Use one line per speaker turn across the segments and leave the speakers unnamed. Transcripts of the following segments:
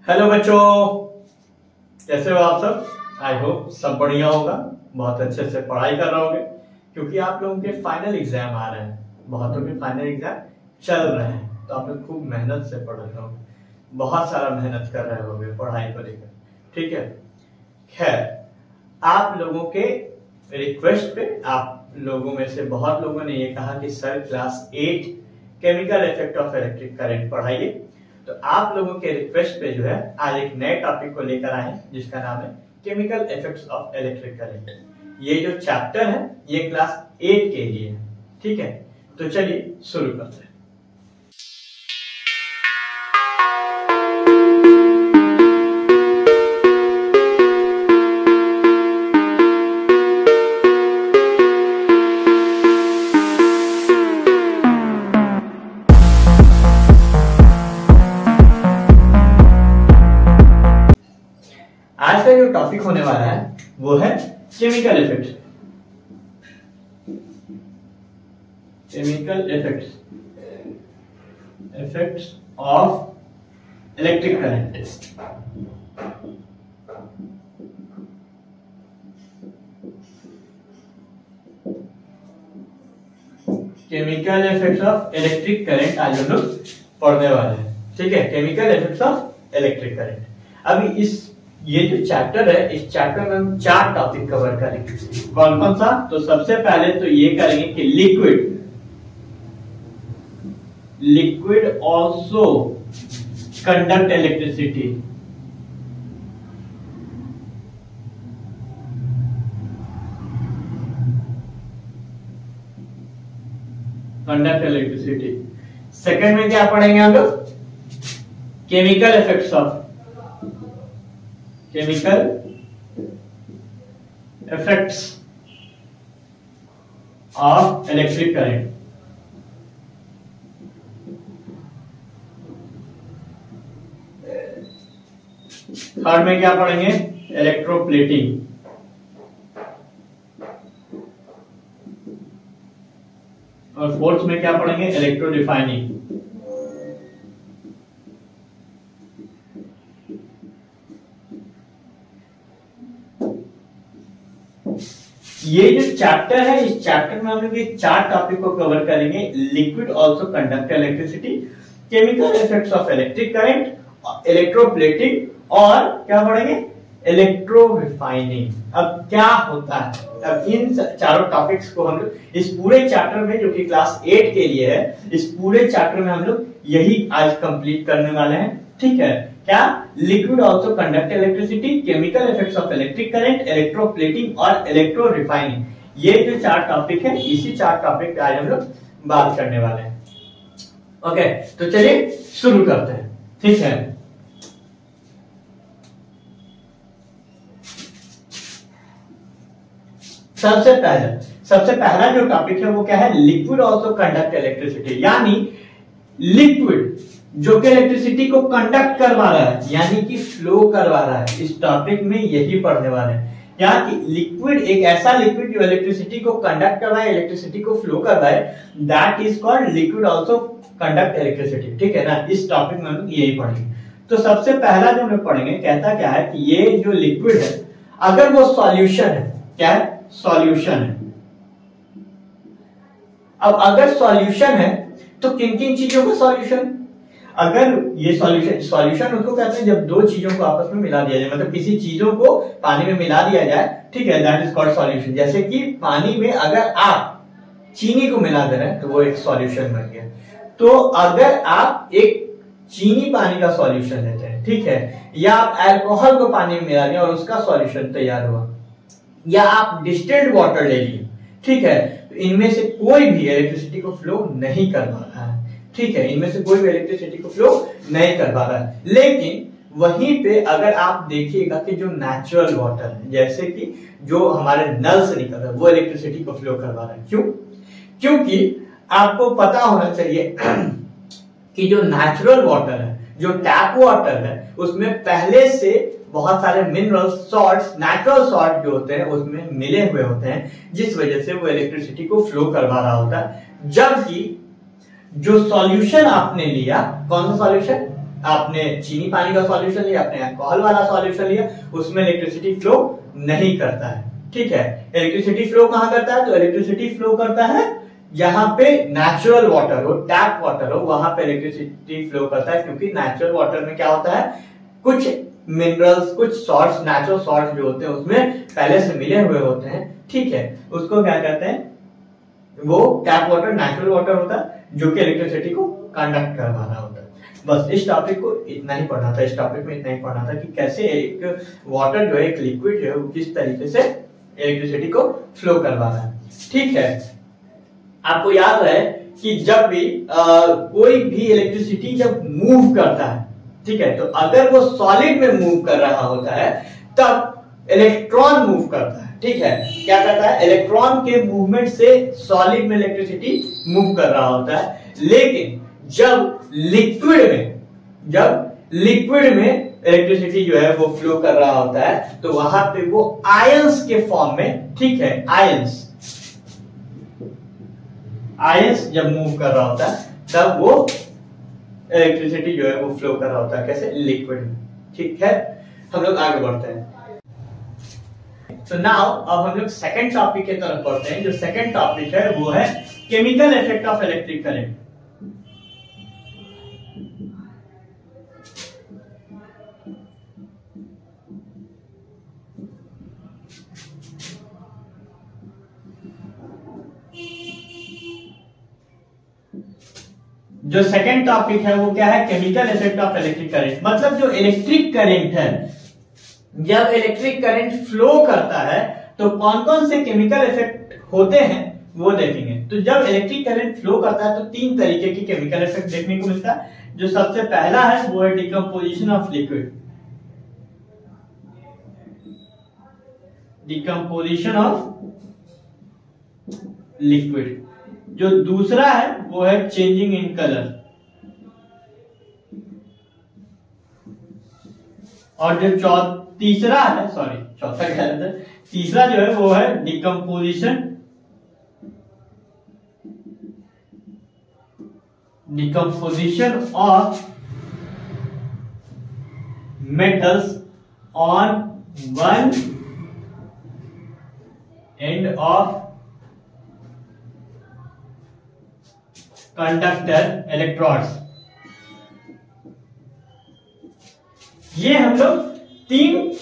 Hello बच्चों, कैसे हो आप सब। आई होप सब बढ़िया होगा, बहुत अच्छे से पढ़ाई कर रहे होगे क्योंकि आप लोगों के फाइनल एग्जाम आ रहे हैं। बहुतों के फाइनल एग्जाम चल रहे हैं तो आप लोग खूब मेहनत से पढ़ रहे होंगे, बहुत सारा मेहनत कर रहे होंगे पढ़ाई को लेकर। ठीक है, खैर आप लोगों के रिक्वेस्ट पे आप लोगों में से बहुत लोगों ने ये कहा कि sir class 8 chemical effect of electric current पढ़ाइए। तो आप लोगों के रिक्वेस्ट पे जो है आज एक नए टॉपिक को लेकर आए हैं जिसका नाम है chemical effects of electric current. ये जो चैप्टर है ये क्लास 8 के लिए है। ठीक है, तो चलिए शुरू करते हैं। आज का जो टॉपिक होने वाला है वो है chemical effects. Chemical effects of electric current. Chemical effects of electric current आज हम लोग पढ़ने वाले हैं। ठीक है, chemical effects of electric current. अभी ये जो चैप्टर है इस चैप्टर में हम 4 टॉपिक कवर करेंगे। कौन कौन सा? तो सबसे पहले तो ये करेंगे कि liquid also conduct electricity. Conduct electricity. Second में क्या पढ़ेंगे हम लोग? Chemical effects of electric current. Third में क्या पढ़ेंगे? इलेक्ट्रोप्लेटिंग। और फोर्थ में क्या पढ़ेंगे? Electro refining. ये जो चैप्टर है इस चैप्टर में हम लोग ये 4 टॉपिक को कवर करेंगे। Liquid also conduct electricity, chemical effects of electric current, electroplating और क्या पढ़ेंगे? Electro refining. अब क्या होता है? अब इन चारों टॉपिक्स को हम लोग इस पूरे चैप्टर में जो कि क्लास 8 के लिए है, इस पूरे चैप्टर में हम लोग यही आज कंप्लीट करने वाले हैं। ठीक है, क्या? Liquid also conduct electricity, chemical effects of electric current, electroplating और इलेक्ट्रो रिफाइनिंग। ये जो 4 टॉपिक है इसी 4 टॉपिक पे आज हम लोग बात करने वाले हैं। ओके, तो चलिए शुरू करते हैं। ठीक है, सबसे पहला जो टॉपिक है वो क्या है? Liquid also conduct electricity. यानी लिक्विड जो कि इलेक्ट्रिसिटी को कंडक्ट करवा रहा है यानी कि फ्लो करवा रहा है। इस टॉपिक में यही पढ़ने वाले हैं। यहाँ की लिक्विड एक ऐसा लिक्विड जो इलेक्ट्रिसिटी को कंडक्ट करवाए, इलेक्ट्रिसिटी को फ्लो करवाए, that is called liquid also conduct electricity. ठीक है ना, इस टॉपिक में हम लोग यही पढ़ेंगे। तो सबसे पहला जो हम लोग पढ़ेंगे कहता क्या है कि ये जो लिक्विड है अगर वो सॉल्यूशन है, क्या है? सॉल्यूशन है। अब अगर सॉल्यूशन है तो किन किन चीजों का सॉल्यूशन? अगर ये सॉल्यूशन उसको कहते हैं जब 2 चीजों को आपस में मिला दिया जाए, मतलब किसी चीजों को पानी में मिला दिया जाए। ठीक है, दैट इज कॉल्ड सॉल्यूशन। जैसे कि पानी में अगर आप चीनी को मिला दे रहे हैं तो वो एक सॉल्यूशन बन गया। तो अगर आप एक चीनी पानी का सॉल्यूशन लेते हैं, ठीक है, या आप अल्कोहल को पानी में मिला दिया और उसका सॉल्यूशन तैयार हुआ, या आप डिस्टिल्ड वाटर ले लिए, ठीक है, तो इनमें से कोई भी इलेक्ट्रिसिटी को फ्लो नहीं कर पा रहा है। ठीक है, इनमें से कोई भी इलेक्ट्रिसिटी को फ्लो नहीं कर पा रहा है। लेकिन वहीं पे अगर आप देखिएगा कि जो नेचुरल वाटर है, जैसे कि जो हमारे नल से निकल रहा है, वो इलेक्ट्रिसिटी को फ्लो करवा रहा है। क्यों? क्योंकि आपको पता होना चाहिए कि जो नेचुरल वाटर है, जो टैप वाटर है, उसमें पहले से बहुत सारे मिनरल सॉल्ट्स, नेचुरल सॉल्ट जो होते हैं उसमें मिले हुए होते हैं, जिस वजह से वो इलेक्ट्रिसिटी को फ्लो करवा रहा होता है। जबकि जो सॉल्यूशन आपने लिया, कौन सा सॉल्यूशन? आपने चीनी पानी का सॉल्यूशन लिया, आपने अल्कोहल वाला सॉल्यूशन लिया, उसमें इलेक्ट्रिसिटी फ्लो नहीं करता है। ठीक है, इलेक्ट्रिसिटी फ्लो कहां करता है? तो इलेक्ट्रिसिटी फ्लो करता है जहां पे नेचुरल वाटर हो, टैप वाटर हो, वहां पे इलेक्ट्रिसिटी फ्लो करता है, क्योंकि नेचुरल वाटर में क्या होता है, कुछ मिनरल्स, कुछ सॉल्ट्स, नेचुरल सॉल्ट्स जो होते हैं उसमें पहले से मिले हुए होते हैं। ठीक है, उसको क्या कहते हैं, वो टैप वाटर, नेचुरल वाटर होता है जो कि इलेक्ट्रिसिटी को कंडक्ट करवा रहा होता है। बस इस टॉपिक को इतना ही पढ़ना था, इस टॉपिक में इतना ही पढ़ना था कि कैसे एक वाटर जो है, एक लिक्विड जो है, वो किस तरीके से इलेक्ट्रिसिटी को फ्लो करवा रहा है। ठीक है, आपको याद रहे कि जब भी कोई भी इलेक्ट्रिसिटी जब मूव करता है, ठीक है, तो अगर वो सॉलिड में मूव कर रहा होता है तब इलेक्ट्रॉन मूव करता है। ठीक है, क्या करता है, इलेक्ट्रॉन के मूवमेंट से सॉलिड में इलेक्ट्रिसिटी मूव कर रहा होता है। लेकिन जब लिक्विड में इलेक्ट्रिसिटी जो है वो फ्लो कर रहा होता है, तो वहां पे वो आयंस के फॉर्म में, ठीक है, आयंस जब मूव कर रहा होता है तब वो इलेक्ट्रिसिटी जो है वो फ्लो कर रहा होता है, कैसे, लिक्विड में। ठीक है, हम लोग आगे बढ़ते हैं। तो नाउ अब हम लोग सेकंड टॉपिक की तरफ बढ़ते हैं। जो सेकंड टॉपिक है वो है chemical effect of electric current. जो सेकंड टॉपिक है वो क्या है, chemical effect of electric current. मतलब जो इलेक्ट्रिक करंट है, जब इलेक्ट्रिक करंट फ्लो करता है तो कौन कौन से केमिकल इफेक्ट होते हैं वो देखेंगे। तो जब इलेक्ट्रिक करंट फ्लो करता है तो तीन तरीके की केमिकल इफेक्ट देखने को मिलता है। जो सबसे पहला है वो है decomposition of liquid, decomposition of liquid. जो दूसरा है वो है चेंजिंग इन कलर, और जो तीसरा है, चौथा क्या है, तीसरा जो है वो है decomposition of metals on one end of conductor electrodes. ये हम लोग तीन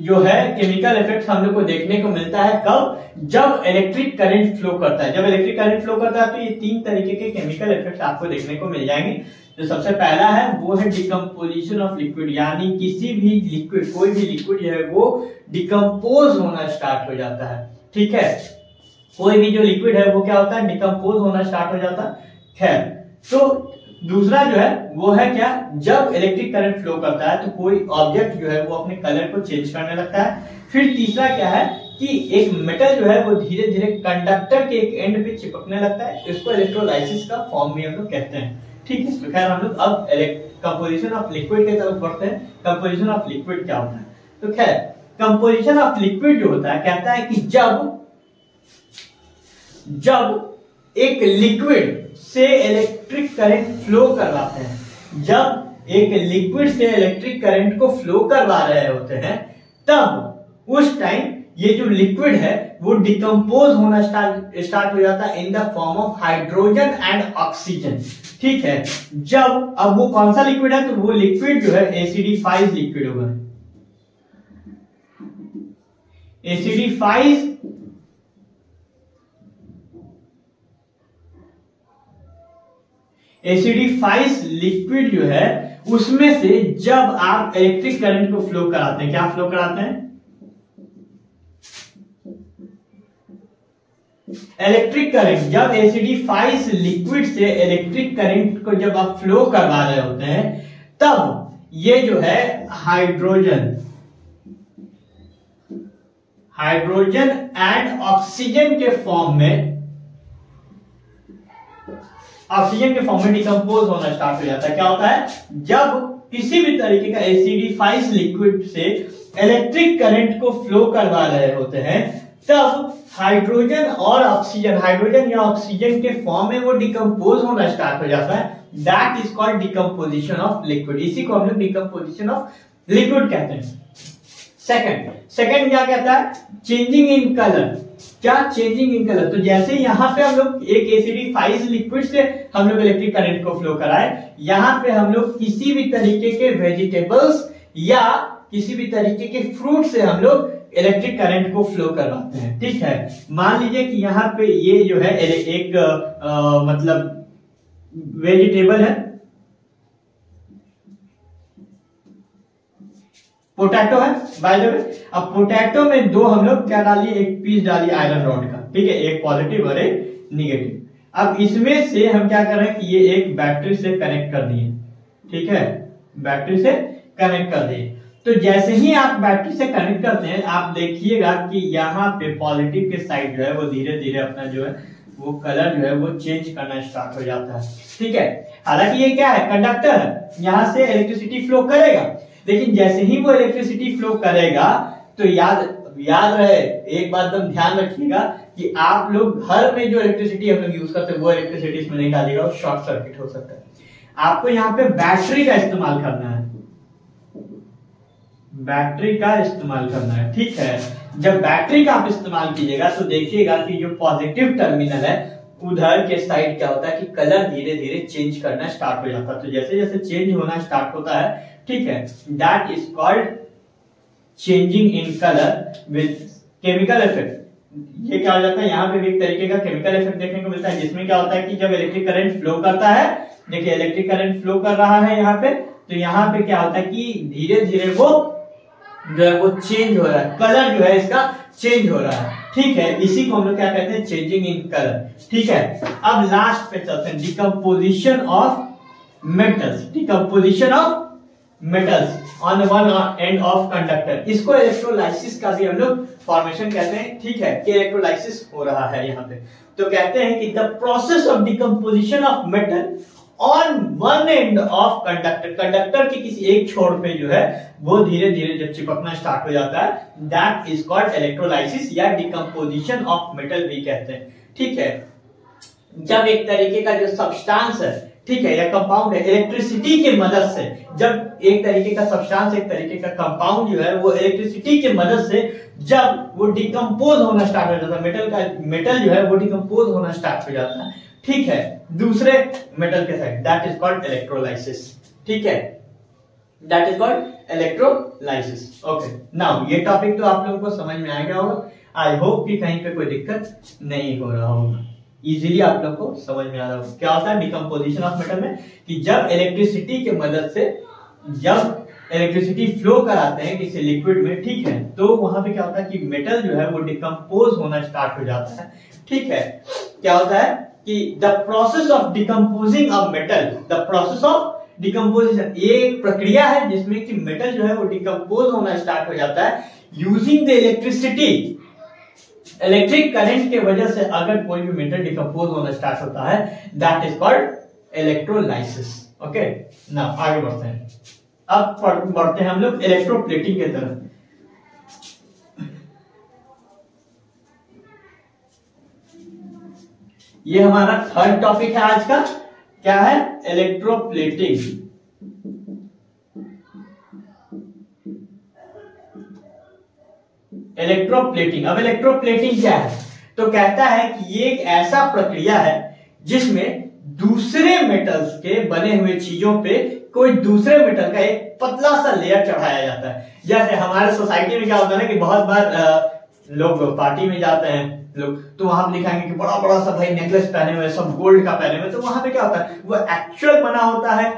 जो है केमिकल इफेक्ट हम लोग को देखने को मिलता है। कब? जब इलेक्ट्रिक करंट फ्लो करता है। जब इलेक्ट्रिक करंट फ्लो करता है तो ये तीन तरीके के केमिकल इफेक्ट आपको देखने को मिल जाएंगे। जो सबसे पहला है वो है डिकम्पोजिशन ऑफ लिक्विड, यानी किसी भी लिक्विड, कोई भी लिक्विड जो है वो डिकम्पोज होना स्टार्ट हो जाता है। ठीक है, कोई भी जो लिक्विड है वो क्या होता है, डिकम्पोज होना स्टार्ट हो जाता है। खैर, तो दूसरा जो है वो है क्या, जब इलेक्ट्रिक करंट फ्लो करता है तो कोई ऑब्जेक्ट जो है वो अपने कलर को चेंज करने लगता है। फिर तीसरा क्या है कि एक मेटल जो है वो धीरे धीरे कंडक्टर के एक एंड पे चिपकने लगता है। इसको इलेक्ट्रोलाइसिस का फॉर्म भी हम लोग कहते हैं। ठीक है, तो खैर हम लोग अब कंपोजिशन ऑफ लिक्विड की तरफ बढ़ते हैं। कंपोजिशन ऑफ लिक्विड क्या होता है? तो खैर कंपोजिशन ऑफ लिक्विड जो होता है, कहता है कि जब एक लिक्विड से इलेक्ट्रिक करंट फ्लो करवाते हैं, जब एक लिक्विड से इलेक्ट्रिक करंट को फ्लो करवा रहे होते हैं, तब उस टाइम ये जो लिक्विड है वो डिकम्पोज होना स्टार्ट हो जाता है in the form of hydrogen and oxygen. ठीक है, जब अब वो कौन सा लिक्विड है, तो वो लिक्विड जो है एसिडिफाइड लिक्विड होगा। एसिडिफाइड लिक्विड जो है उसमें से जब आप इलेक्ट्रिक करंट को फ्लो कराते हैं, क्या फ्लो कराते हैं, इलेक्ट्रिक करंट। जब एसिडिफाइड लिक्विड से इलेक्ट्रिक करंट को जब आप फ्लो करवा रहे होते हैं, तब ये जो है हाइड्रोजन एंड ऑक्सीजन के फॉर्म में डिकम्पोज होना स्टार्ट हो जाता है। क्या होता है, जब किसी भी तरीके का एसिडिफाइड लिक्विड से इलेक्ट्रिक करंट को फ्लो करवा रहे होते हैं, तब हाइड्रोजन और ऑक्सीजन, हाइड्रोजन या ऑक्सीजन के फॉर्म में वो डिकम्पोज होना स्टार्ट हो जाता है। That is called decomposition of liquid. इसी को हम लोग डिकम्पोजिशन ऑफ लिक्विड कहते हैं। सेकंड क्या कहता है? Changing in colour. क्या? Changing in colour. तो जैसे यहाँ पे हम लोग एक एसिडिफाइड लिक्विड से हम लोग इलेक्ट्रिक करंट को फ्लो कराए, यहाँ पे हम लोग किसी भी तरीके के वेजिटेबल्स या किसी भी तरीके के फ्रूट से हम लोग इलेक्ट्रिक करंट को फ्लो करवाते हैं। ठीक है, मान लीजिए कि यहाँ पे ये जो है एक मतलब वेजिटेबल है, पोटैटो है बाय द वे। अब पोटैटो में दो हम लोग क्या डालिए, एक पीस डालिए आयरन रॉड का, ठीक है, एक पॉजिटिव और एक निगेटिव। अब इसमें से हम क्या कर रहे हैं कि ये एक बैटरी से कनेक्ट कर दिए, ठीक है, बैटरी से कनेक्ट कर दिए। तो जैसे ही आप बैटरी से कनेक्ट करते हैं, आप देखिएगा कि यहाँ पे पॉजिटिव के साइड जो है वो धीरे धीरे अपना जो है वो कलर जो है वो चेंज करना स्टार्ट हो जाता है। ठीक है, हालांकि ये क्या है, कंडक्टर है, यहाँ से इलेक्ट्रिसिटी फ्लो करेगा, लेकिन जैसे ही वो इलेक्ट्रिसिटी फ्लो करेगा तो याद रहे, एक बात एकदम ध्यान रखिएगा कि आप लोग घर में जो इलेक्ट्रिसिटी हम लोग यूज करते हैं वो इलेक्ट्रिसिटी इसमें नहीं डालिएगा, वो शॉर्ट सर्किट हो सकता है। आपको यहाँ पे बैटरी का इस्तेमाल करना है, बैटरी का इस्तेमाल करना है। ठीक है, जब बैटरी का आप इस्तेमाल कीजिएगा तो देखिएगा कि जो पॉजिटिव टर्मिनल है उधर के साइड क्या होता है कि कलर धीरे धीरे चेंज करना स्टार्ट हो जाता है। तो जैसे जैसे चेंज होना स्टार्ट होता है, ठीक है, that is called changing in colour with chemical effect. ये क्या हो जाता है, यहाँ पे भी एक तरीके का केमिकल इफेक्ट देखने को मिलता है, जिसमें क्या होता है कि जब इलेक्ट्रिक करंट फ्लो करता है, देखिए इलेक्ट्रिक करंट फ्लो कर रहा है यहाँ पे, तो यहाँ पे क्या होता है कि धीरे धीरे वो जो है वो चेंज हो रहा है, कलर जो है इसका चेंज हो रहा है। ठीक है, इसी को हम लोग क्या कहते हैं, चेंजिंग इन कलर। ठीक है, अब लास्ट पे चलते हैं, decomposition of metals. Decomposition of metals on one end of conductor, इसको इलेक्ट्रोलाइसिस का भी हम लोग फॉर्मेशन कहते हैं। ठीक है, कि इलेक्ट्रोलाइसिस हो रहा है यहाँ पे, तो कहते हैं कि the process of decomposition of metal on one end of conductor, conductor के किसी एक छोर पे जो है वो धीरे धीरे जब चिपकना स्टार्ट हो जाता है, दैट इज कॉल्ड इलेक्ट्रोलाइसिस या डिकम्पोजिशन ऑफ मेटल भी कहते हैं। ठीक है, जब एक तरीके का जो सब्सटेंस है, ठीक है, या कंपाउंड है, इलेक्ट्रिसिटी की मदद से, जब एक तरीके का सब्सटेंस, एक तरीके का कंपाउंड जो है वो इलेक्ट्रिसिटी की मदद से जब वो डिकम्पोज होना स्टार्ट हो जाता है, मेटल जो है वो डिकम्पोज होना स्टार्ट हो जाता है, ठीक है, दूसरे मेटल के साथ, दैट इज कॉल्ड इलेक्ट्रोलाइसिस। ठीक है, that is called electrolysis. Okay, now ये टॉपिक तो आप लोगों को समझ में आ गया होगा। आई होप कि कहीं पे कोई दिक्कत नहीं हो रहा होगा, इजीली आप लोग को समझ में आ रहा होगा। क्या होता है डिकम्पोजिशन ऑफ मेटल में, कि जब इलेक्ट्रिसिटी की मदद से जब इलेक्ट्रिसिटी फ्लो कराते हैं किसी लिक्विड में, ठीक है, तो वहां पे क्या होता है कि मेटल जो है वो डिकम्पोज होना स्टार्ट हो जाता है। ठीक है, क्या होता है कि the process of decomposing of metal, the process of decomposition, ये एक प्रक्रिया है जिसमें कि मेटल जो है वो डिकम्पोज होना स्टार्ट हो जाता है using the electricity, electric current के वजह से अगर कोई भी मेटल डिकम्पोज होना स्टार्ट होता है, that is called electrolysis. Okay, now आगे बढ़ते हैं। अब बढ़ते हैं हम लोग इलेक्ट्रोप्लेटिंग की तरफ। ये हमारा थर्ड टॉपिक है आज का, क्या है, इलेक्ट्रोप्लेटिंग। इलेक्ट्रोप्लेटिंग, अब इलेक्ट्रोप्लेटिंग क्या है, तो कहता है कि ये एक ऐसा प्रक्रिया है जिसमें दूसरे मेटल्स के बने हुए चीजों पे कोई दूसरे मेटल का एक पतला सा लेयर चढ़ाया जाता है। जैसे हमारे सोसाइटी में क्या होता है ना कि बहुत बार लोग पार्टी में जाते हैं लोग, तो वहां लिखाएंगे कि बड़ा बड़ा सा भाई नेकलेस पहने हुए, सब गोल्ड का पहने हुए, तो वहां पे क्या होता है, वो एक्चुअल बना होता है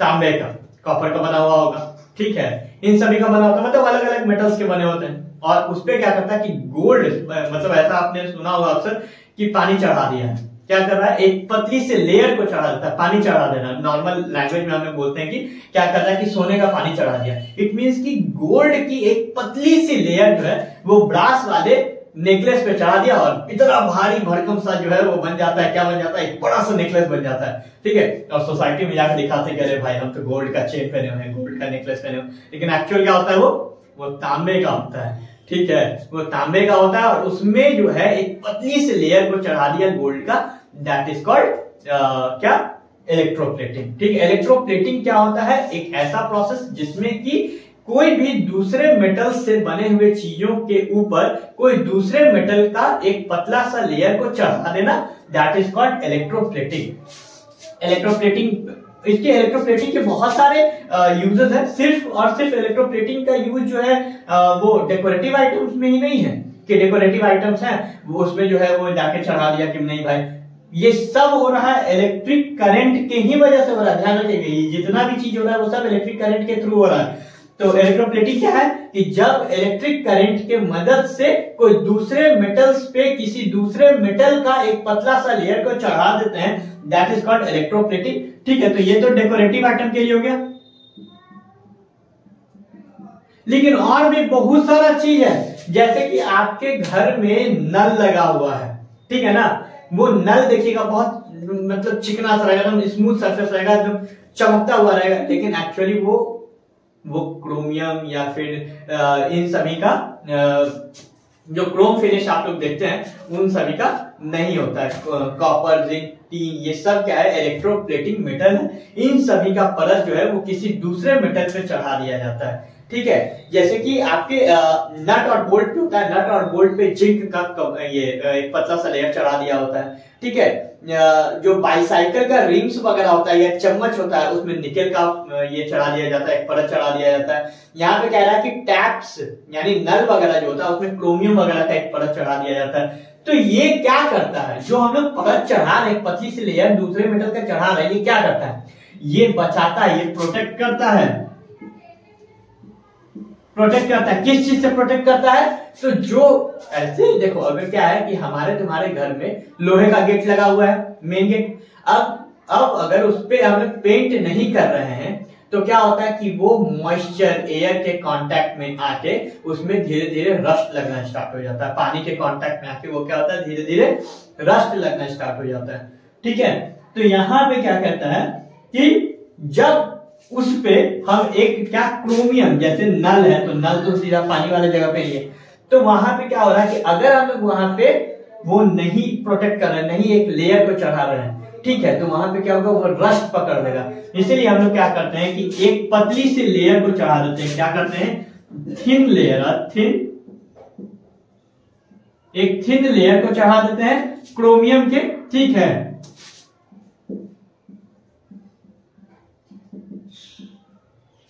तांबे का, कॉपर का बना हुआ होगा। ठीक है, इन सभी का बना होता है, मतलब अलग अलग मेटल्स के बने होते हैं, और उसपे क्या करता है कि गोल्ड, मतलब ऐसा आपने सुना होगा अक्सर कि पानी चढ़ा दिया है, क्या कर रहा है, एक पतली से लेयर को चढ़ा देता है, पानी चढ़ा देना, नॉर्मल लैंग्वेज में हम लोग बोलते हैं कि क्या करता है कि सोने का पानी चढ़ा दिया। इट मींस कि गोल्ड की एक पतली सी लेयर जो है वो ब्रास वाले नेकलेस पे चढ़ा दिया, और इतना भारी भरकम सा जो है वो बन जाता है, क्या बन जाता है, एक बड़ा सा नेकलेस बन जाता है। ठीक है, और सोसाइटी में जाकर दिखाते हैं कि अरे भाई हम तो गोल्ड का चेन पहने हुए हैं, गोल्ड का नेकलेस पहने हुए, लेकिन एक्चुअल क्या होता है, वो तांबे का होता है। ठीक है, वो तांबे का होता है और उसमें जो है एक पतली सी लेयर को चढ़ा दिया गोल्ड का, दैट इज कॉल्ड क्या, इलेक्ट्रोप्लेटिंग। ठीक है, इलेक्ट्रोप्लेटिंग क्या होता है, एक ऐसा प्रोसेस जिसमें कि कोई भी दूसरे मेटल से बने हुए चीजों के ऊपर कोई दूसरे मेटल का एक पतला सा लेयर को चढ़ा देना, that is called electroplating. Electroplating, इसके इलेक्ट्रोप्लेटिंग के बहुत सारे यूजेस हैं। सिर्फ और सिर्फ इलेक्ट्रोप्लेटिंग का यूज जो है वो डेकोरेटिव आइटम्स में ही नहीं है कि डेकोरेटिव आइटम्स हैं वो उसमें जो है वो जाके चढ़ा दिया कि नहीं भाई, ये सब हो रहा है इलेक्ट्रिक करंट के ही वजह से हो रहा है। ध्यान रखिएगा, ये जितना भी चीज हो रहा है वो सब इलेक्ट्रिक करंट के थ्रू हो रहा है। तो इलेक्ट्रोप्लेटिंग क्या है कि जब इलेक्ट्रिक करंट के मदद से कोई दूसरे मेटल्स पे किसी दूसरे मेटल का एक पतला सा लेयर को चढ़ा देते हैं, दैट इज कॉल्ड इलेक्ट्रोप्लेटिंग। ठीक है, तो ये तो डेकोरेटिव आइटम के लिए हो गया, लेकिन और भी बहुत सारा चीज है। जैसे कि आपके घर में नल लगा हुआ है, ठीक है ना, वो नल देखिएगा बहुत मतलब चिकना सा रहेगा, एकदम स्मूथ सरफेस रहेगा, एकदम चमकता हुआ रहेगा, लेकिन एक्चुअली वो क्रोमियम या फिर इन सभी का जो क्रोम फिनिश आप लोग देखते हैं उन सभी का नहीं होता है। कॉपर, जिंक, टीन, ये सब क्या है, इलेक्ट्रोप्लेटिंग मेटल है। इन सभी का परत जो है वो किसी दूसरे मेटल पे चढ़ा दिया जाता है। ठीक है, जैसे कि आपके नट और बोल्ट पे होता है, नट और बोल्ट पे जिंक का ये एक पतला सा लेयर चढ़ा दिया होता है। ठीक है, जो बाईसाइकिल का रिंग्स वगैरह होता है या चम्मच होता है उसमें निकेल का ये चढ़ा दिया जाता है, एक परत चढ़ा दिया जाता है। यहाँ पे कह रहा है कि टैप्स यानी नल वगैरह जो होता है उसमें क्रोमियम वगैरह का एक परत चढ़ा दिया जाता है। तो ये क्या करता है, जो हम लोग परत चढ़ा रहे हैं, पतली सी लेयर दूसरे मेटल का चढ़ा रहे हैं, ये क्या करता है, ये बचाता है, ये प्रोटेक्ट करता है। प्रोटेक्ट करता है, किस चीज से प्रोटेक्ट करता है, तो जो ऐसे देखो, अगर क्या है कि हमारे तुम्हारे घर में लोहे का गेट लगा हुआ है, मेन गेट, अब अगर उस पे हम लोग पेंट नहीं कर रहे हैं तो क्या होता है कि वो मॉइस्चर एयर के कांटेक्ट में आके उसमें धीरे धीरे रस्ट लगना स्टार्ट हो जाता है। पानी के कांटेक्ट में आके वो क्या होता है, धीरे धीरे रस्ट लगना स्टार्ट हो जाता है। ठीक है, तो यहां पे क्या कहता है कि जब उस पे हम एक क्या क्रोमियम, जैसे नल है तो नल तो सीधा पानी वाले जगह पे ही है, तो वहां पे क्या हो रहा है कि अगर हम लोग वहां पे वो नहीं प्रोटेक्ट कर रहे हैं, नहीं एक लेयर को चढ़ा रहे हैं, ठीक है, तो वहां पे क्या होगा, वो रस्ट पकड़ लेगा। इसीलिए हम लोग क्या करते हैं कि एक पतली सी लेयर को चढ़ा देते हैं, क्या करते हैं, थिन लेयर, एक थिन लेयर को चढ़ा देते हैं क्रोमियम के। ठीक है,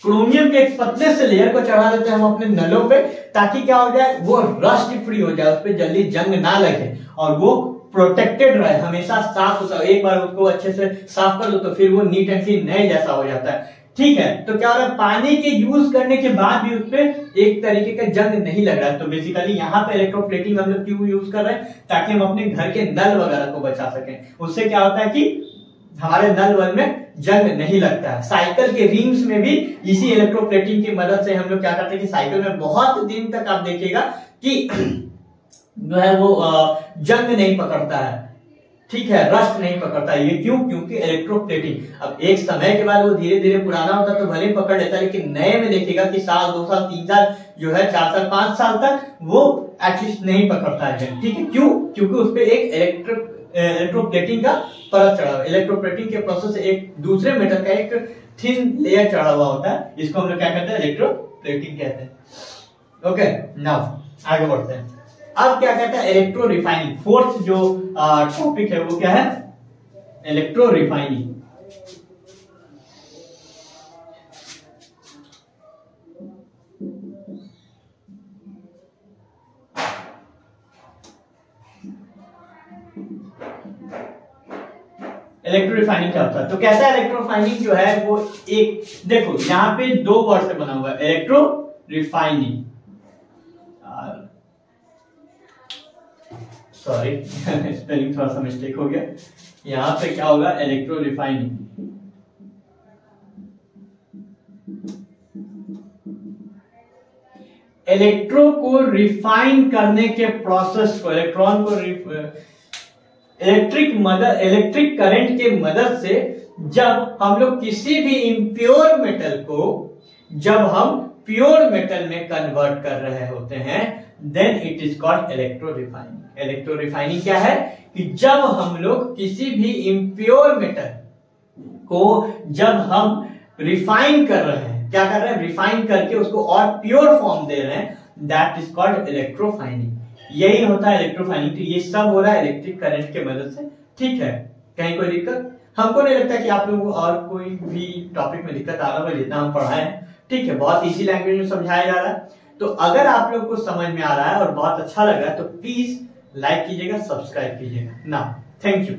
क्रोमियम के एक पतले से लेयर को चढ़ा देते हैं हम अपने नलों पे, ताकि क्या हो जाए, वो रस्ट फ्री हो जाए, उस पर जल्दी जंग ना लगे और वो प्रोटेक्टेड रहे, हमेशा साफ होता है। एक बार उसको अच्छे से साफ कर दो तो फिर वो नीट एंड क्लीन नए जैसा हो जाता है। ठीक है, तो क्या हो रहा है, पानी के यूज करने के बाद भी उसपे एक तरीके का जंग नहीं लग रहा है। तो बेसिकली यहाँ पे इलेक्ट्रोप्लेटिंग हम लोग क्यों यूज कर रहे हैं, ताकि हम अपने घर के नल वगैरह को बचा सकें। उससे क्या होता है कि हमारे नल वल में जंग नहीं लगता है। साइकिल के रिंग्स में भी इसी इलेक्ट्रोप्लेटिंग की मदद से हम लोग क्या करते हैं कि साइकिल में बहुत दिन तक आप देखिएगा कि जो है वो जंग नहीं पकड़ता है। ठीक है, रस्ट नहीं पकड़ता है। ये क्यों, क्योंकि इलेक्ट्रोप्लेटिंग। अब एक समय के बाद वो धीरे धीरे पुराना होता तो भले पकड़ लेता, लेकिन नए में देखिएगा कि साल, 2 साल, 3 साल, जो है 4 साल, 5 साल तक वो एटलीस्ट नहीं पकड़ता है। ठीक है, क्यों, क्योंकि उस पर एक इलेक्ट्रोप्लेटिंग का परत चढ़ा हुआ है। इलेक्ट्रोप्लेटिंग के प्रोसेस से एक दूसरे मेटल का एक थिन लेयर चढ़ा हुआ होता है, जिसको हम लोग क्या कहते हैं, इलेक्ट्रोप्लेटिंग कहते हैं। ओके, नाउ आगे बढ़ते हैं। अब क्या कहता है, इलेक्ट्रो रिफाइनिंग। फोर्थ जो टॉपिक है वो क्या है, इलेक्ट्रो रिफाइनिंग। इलेक्ट्रो रिफाइनिंग क्या होता है, तो कैसा इलेक्ट्रो रिफाइनिंग जो है वो एक, देखो यहाँ पे 2 वर्ड से बना हुआ है, इलेक्ट्रो रिफाइनिंग, सॉरी स्पेलिंग थोड़ा सा मिस्टेक हो गया। यहां पे क्या होगा, इलेक्ट्रो रिफाइनिंग। इलेक्ट्रो को रिफाइन करने के प्रोसेस को, इलेक्ट्रॉन को इलेक्ट्रिक करंट के मदद से जब हम लोग किसी भी इम्प्योर मेटल को जब हम प्योर मेटल में कन्वर्ट कर रहे होते हैं, then it is called electro refining. Electro refining क्या है कि जब हम लोग किसी भी इम्प्योर मेटल को जब हम रिफाइन कर रहे हैं, क्या कर रहे हैं, रिफाइन करके उसको और प्योर फॉर्म दे रहे हैं, दैट इज कॉल्ड इलेक्ट्रोफाइनिंग। यही होता है इलेक्ट्रोफाइनिंग। तो ये सब हो रहा है इलेक्ट्रिक करंट के मदद से। ठीक है, कहीं कोई दिक्कत? हमको नहीं लगता कि आप लोगों को और कोई भी टॉपिक में दिक्कत आ रहा है जितना हम पढ़ाए हैं। ठीक है, बहुत इजी लैंग्वेज में समझाया जा रहा है। तो अगर आप लोग को समझ में आ रहा है और बहुत अच्छा लगा तो प्लीज लाइक कीजिएगा, सब्सक्राइब कीजिएगा ना। Thank you.